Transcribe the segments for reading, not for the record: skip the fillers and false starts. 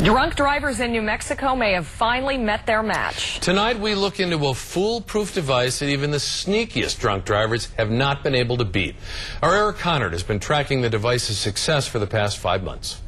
Drunk drivers in New Mexico may have finally met their match. Tonight we look into a foolproof device that even the sneakiest drunk drivers have not been able to beat. Our Eric Connard has been tracking the device's success for the past 5 months.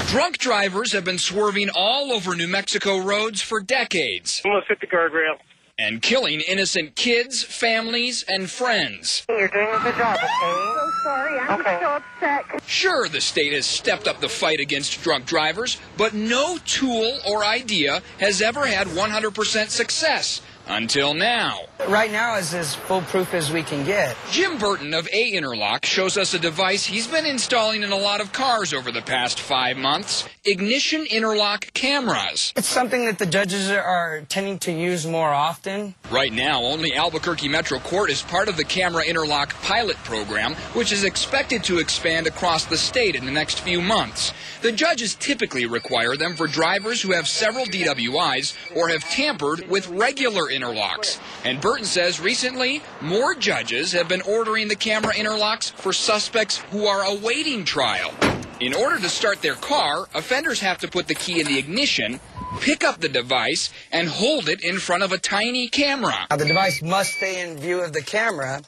Drunk drivers have been swerving all over New Mexico roads for decades. Almost hit the guardrail. And killing innocent kids, families, and friends. You're doing a good job, okay? So sorry, I'm just so upset. Sure, the state has stepped up the fight against drunk drivers, but no tool or idea has ever had 100% success. Until now. Right now is as foolproof as we can get. Jim Burton of A Interlock shows us a device he's been installing in a lot of cars over the past 5 months. Ignition interlock cameras. It's something that the judges are tending to use more often. Right now, only Albuquerque Metro Court is part of the camera interlock pilot program, which is expected to expand across the state in the next few months. The judges typically require them for drivers who have several DWIs or have tampered with regular interlocks. And Burton says recently, more judges have been ordering the camera interlocks for suspects who are awaiting trial. In order to start their car, offenders have to put the key in the ignition, pick up the device, and hold it in front of a tiny camera. Now, the device must stay in view of the camera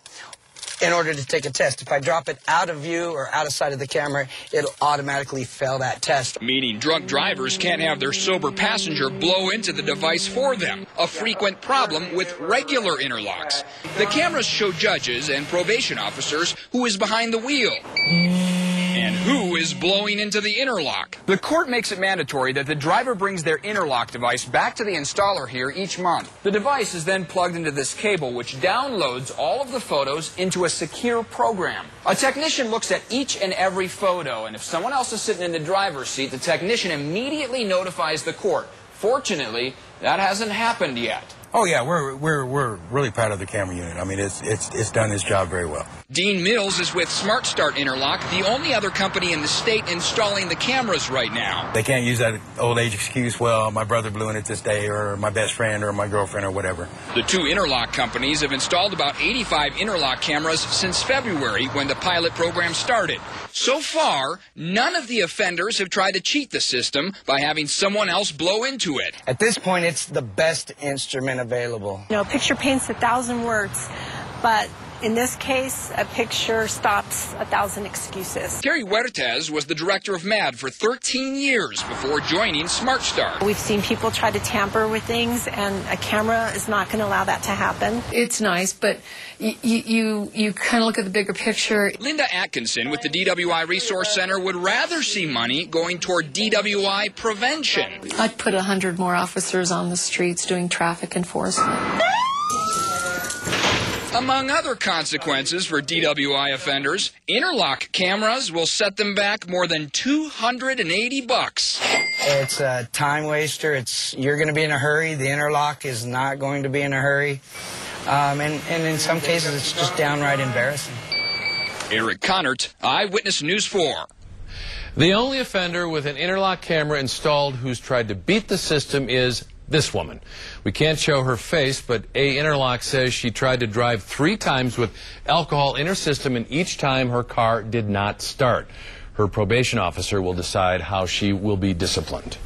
in order to take a test. If I drop it out of view or out of sight of the camera, it'll automatically fail that test. Meaning drunk drivers can't have their sober passenger blow into the device for them, a frequent problem with regular interlocks. The cameras show judges and probation officers who is behind the wheel and who is blowing into the interlock. The court makes it mandatory that the driver brings their interlock device back to the installer here each month. The device is then plugged into this cable, which downloads all of the photos into a secure program. A technician looks at each and every photo, and if someone else is sitting in the driver's seat, the technician immediately notifies the court. Fortunately, that hasn't happened yet. Oh yeah, we're really proud of the camera unit. I mean, it's done its job very well. Dean Mills is with Smart Start Interlock, the only other company in the state installing the cameras right now. They can't use that old age excuse, well, my brother blew in it this day, or my best friend, or my girlfriend, or whatever. The two interlock companies have installed about 85 interlock cameras since February, when the pilot program started. So far, none of the offenders have tried to cheat the system by having someone else blow into it. At this point, it's the best instrument available. You know, a picture paints 1,000 words, but in this case, a picture stops 1,000 excuses. Terry Huertas was the director of MAD for 13 years before joining Smart Start. We've seen people try to tamper with things, and a camera is not going to allow that to happen. It's nice, but you kind of look at the bigger picture. Linda Atkinson with the DWI Resource Center would rather see money going toward DWI prevention. I'd put 100 more officers on the streets doing traffic enforcement. Among other consequences for DWI offenders, interlock cameras will set them back more than $280. It's a time waster. You're going to be in a hurry. The interlock is not going to be in a hurry. And in some cases, it's just downright embarrassing. Eric Connard, Eyewitness News 4. The only offender with an interlock camera installed who's tried to beat the system is this woman. We can't show her face, but A Interlock says she tried to drive 3 times with alcohol in her system, and each time her car did not start. Her probation officer will decide how she will be disciplined.